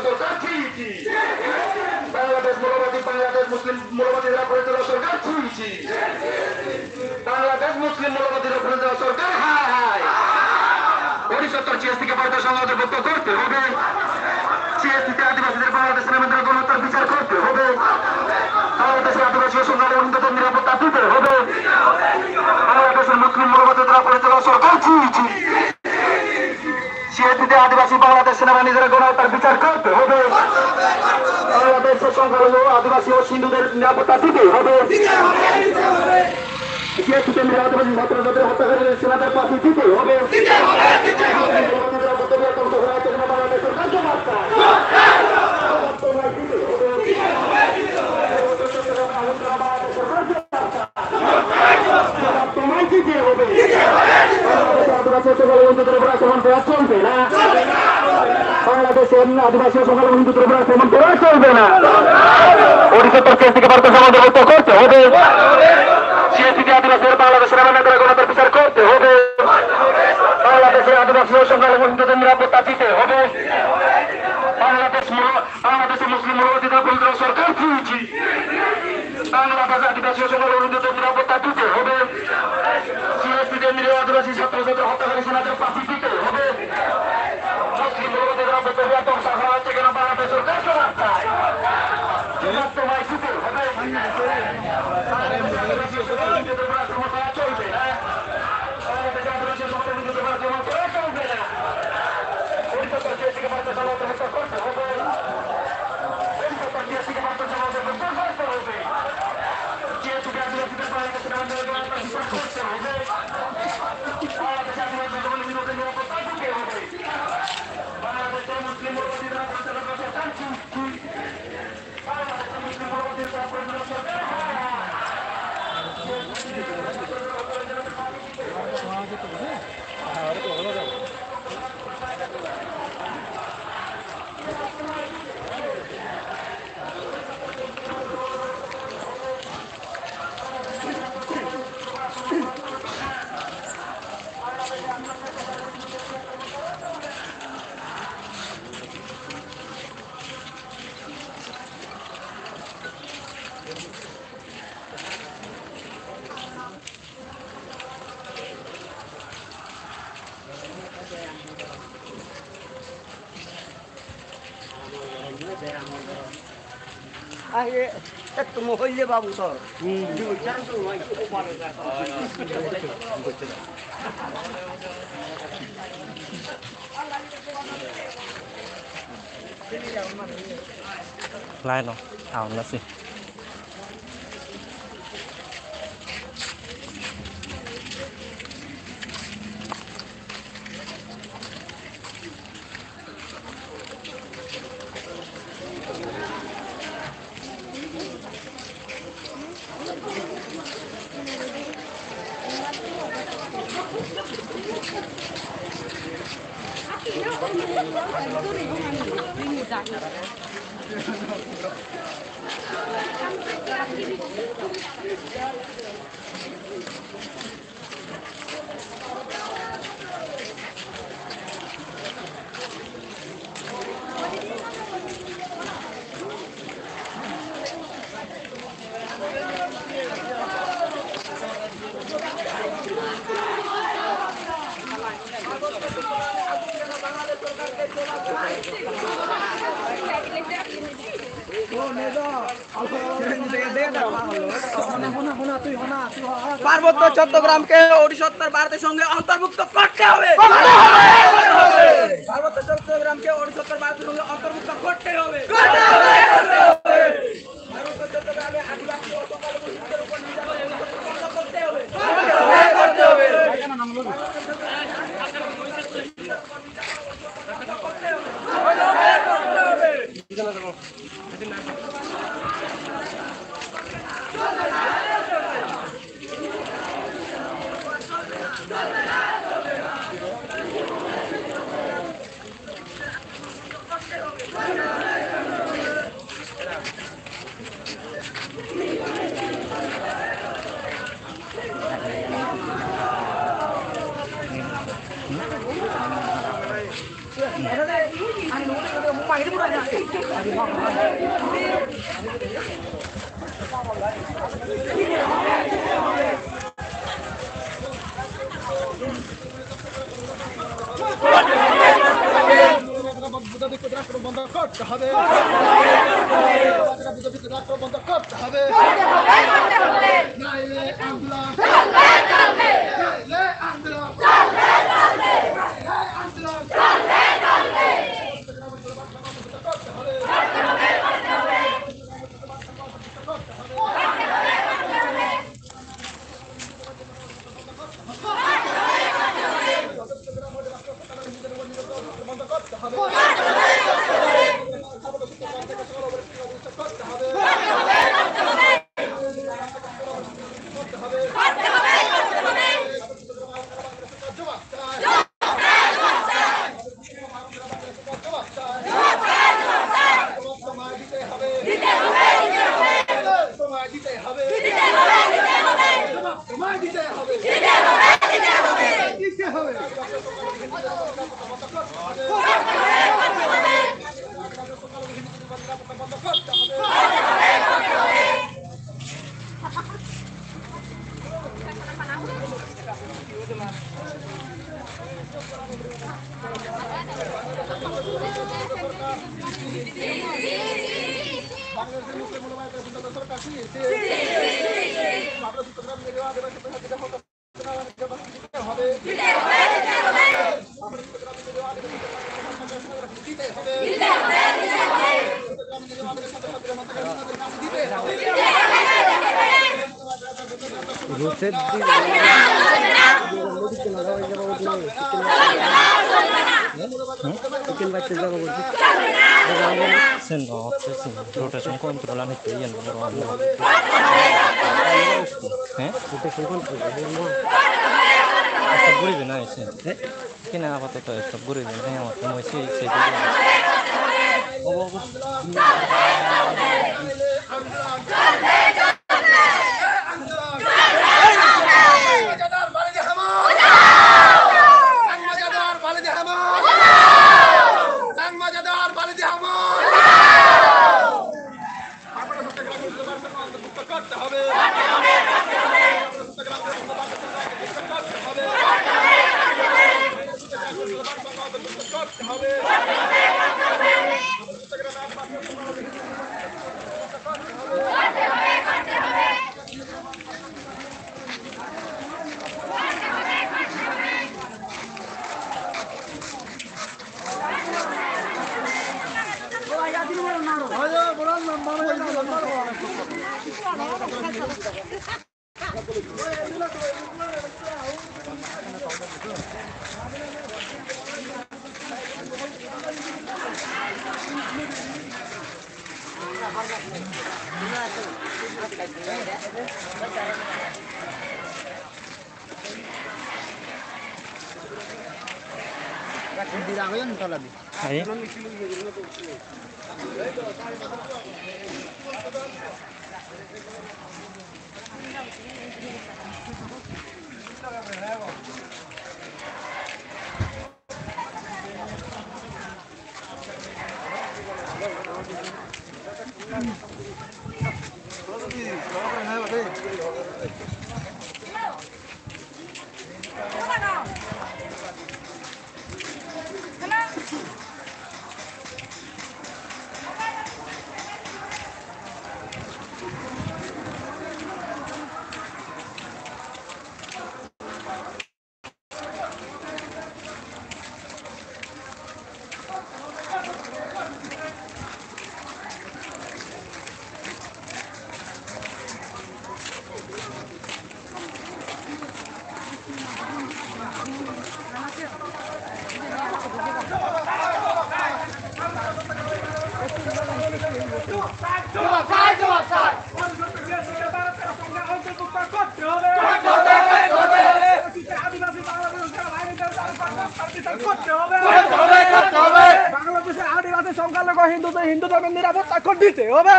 সরকার ছিছি বাংলাদেশ মৌলবাদী বাংলাদেশ মুসলিম মৌলবাদীরা পরিচালিত সরকার ছিছি বাংলাদেশ মুসলিম মৌলবাদীরা পরিচালিত সরকার হায় হায় 1970 সিএসপিকে ভারতের সঙ্গে অন্তর্ভুক্ত করতে হবে সিএসপিতে আদিবাসীদের বাংলাদেশের মধ্যে গণহত্যার বিচার করতে হবে বাংলাদেশের আদিবাসী ও সংখ্যালঘু হিন্দুদের নিরাপত্তা দিতে হবে বাংলাদেশের মুসলিম মৌলবাদীরা পরিচালিত সরকার ছিছি সিএসপিতে আদিবাসী বাংলাদেশ সেনাবাহিনীদের গণহত্যার বিচার করতে হবে বাংলাদেশের সংখ্যালঘু আদিবাসী ও হিন্দুদের নিরাপত্তা দিতে হবে সিএসপিতে আদিবাসী ছাত্রদের হত্যাকারীদের সেনাদের পাশে দিতে হবে বাংলাদেশের কার্যকর্তা চলবে না বাংলাদেশের আদিবাসী সংখ্যালঘু হিন্দুদের উপর আক্রমণ করা চলবে না 1970 কেস থেকে ভারতের সঙ্গে অন্তর্ভুক্ত করতে হবে সিএসপিতে আদিবাসীদের বাংলাদেশের গণহত্যার বিচার করতে হবে বাংলাদেশের আদিবাসী ও সংখ্যালঘু হিন্দুদের নিরাপত্তা দিতে হবে বাংলাদেশের মুসলিম মৌলবাদীদের পরিচালিত সরকার ছিছি বাংলাদেশ আদিবাসী ও সংখ্যালঘু হিন্দুদের নিরাপত্তা দিতে হবে সিএসপিতে নিরীহ আদিবাসী ছাত্রছাত্রী হত্যাকারী সেনাদের ফাঁসি দিতে হবে মুসলিম মৌলবাদীরা বেতন শাখা হচ্ছে কেন বাংলাদেশ সরকার রাস্তায় তোমায় দিতে হবে চলবে না বাংলাদেশের আদিবাসী সংখ্যালঘু হিন্দুদের আক্রমণ করা চলবে না 1970 সিএসপিকে ভারতের সঙ্গে অন্তর্ভুক্ত করতে হবে 1970 সিএসপিকে ভারতের সঙ্গে অন্তর্ভুক্ত করতে হবে সিএসপিকে আদিবাসীদের বাংলাদেশের গণহত্যার বিচার করতে হবে বাংলাদেশের আদিবাসী হিন্দুদের নিরাপত্তা দিতে হবে বাংলাদেশের মুসলিম মৌলবাদীরা পরিচালিত সরকার ছিছি বাংলাদেশের মুসলিম মৌলবাদীরা পরিচালিত সরকার তুমি হইলে বাবু তোর lại nó ảo nó gì পার্বত্য চট্টগ্রামকে 1970 ভারতের সঙ্গে অন্তর্ভুক্ত করতে হবে পার্বত্য চট্টগ্রামকে 1970 ভারতের সঙ্গে অন্তর্ভুক্ত করতে হবে পার্বত্য চট্টগ্রামে আদিবাসী ও সংখ্যালঘু হিন্দুদের উপর নির্যাতন বন্ধ করতে হবে বন্ধ করতে হবে বন্ধ করতে হবে নাইলে আন্দোলন নাইলে আন্দোলন আন্দোলন বন্ধ করতে হবে rotación controlan este día, no lo van a rotación controlan. Esto es muy bien, ¿sí? ¿Qué nada para todo esto? Muy bien, como si se ahí. বাংলাদেশের আদিবাসী সংখ্যালঘু হিন্দু ধর্মের নিরাপত্তা দিতে হবে।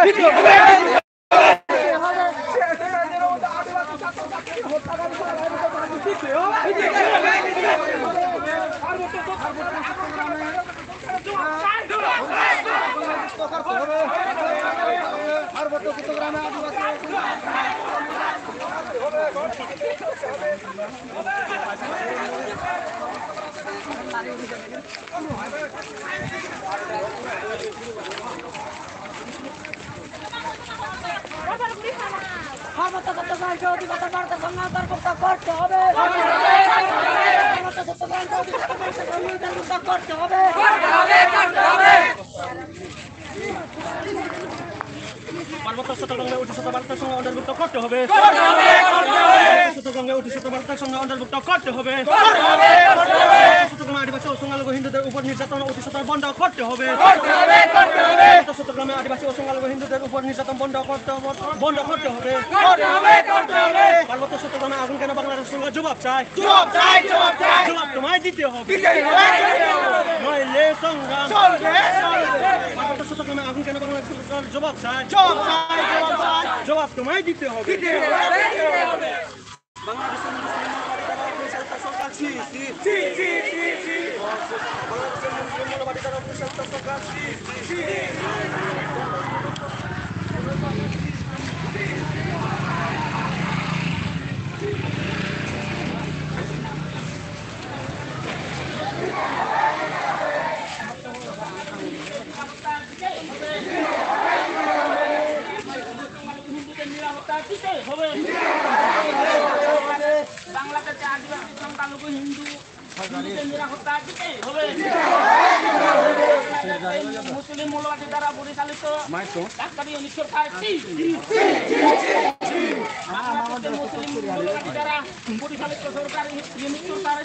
হবে পার্বত্য চট্টগ্রামে আদিবাসী পার্বত্য চট্টগ্রামকে অধিবাসী বার্তা সংগ্রাম করতে হবে পার্বত্য চট্টগ্রামকে অধিবাসী সংগ্রাম করতে হবে পার্বত্য চট্টগ্রামে অধিষ্ঠিত বার্তার সঙ্গে অন্তর্ভুক্ত করতে হবে চট্টগ্রামে অধিষ্ঠিত বার্তার সঙ্গে অন্তর্ভুক্ত করতে হবে চট্টগ্রামে আদিবাসী ও সংখ্যালঘু হিন্দুদের উপর নির্যাতন অধিষ্ঠিত বন্ধ করতে হবে চট্টগ্রামে আদিবাসী ও সংখ্যালঘু হিন্দুদের উপর নির্যাতন বন্ধ করতে হবে পার্বত্য চট্টগ্রামে আগুন কেন বাংলাদেশ সঙ্গে জবাব চাই জবাব তোমায় দিতে হবে নইলে সংগ্রাম পার্বত্য চট্টগ্রামে আগুন কেন বাংলাদেশ জবাব চাই জবাব তোমায় দিতে হবে বাংলাদেশের বাংলাদেশে আদিবাসী সংখ্যালঘু হিন্দু নিরাপত্তা দিতে হবে মুসলিম মৌলবাদী দ্বারা পরিচালিত ডাক্তারি অনিক সরকার মুসলিম মৌলবাদী দ্বারা পরিচালিত সরকারি অনিক সরকার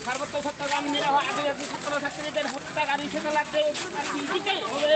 পার্বত্য চট্টগ্রাম নিরহ আদিবাসী ছাত্রছাত্রীদের হত্যাকারী সেনালাকে দিতে হবে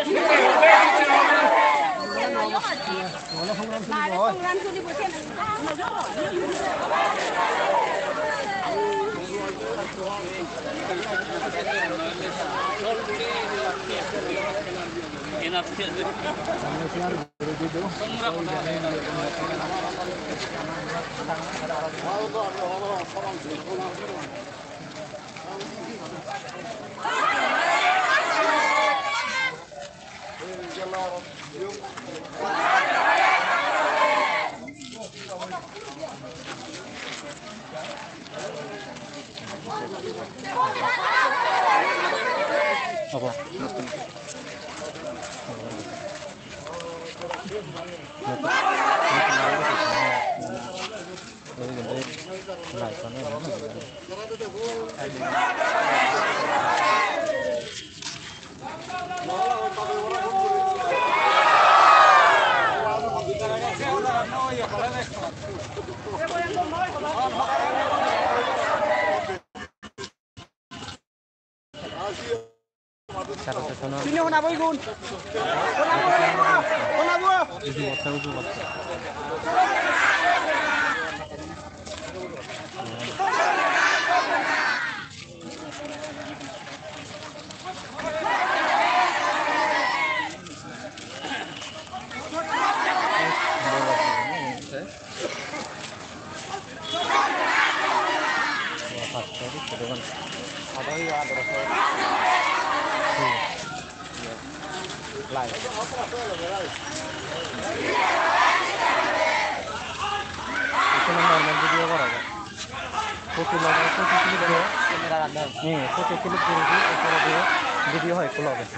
ভিডিও হয়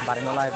বাড়ি নলাইব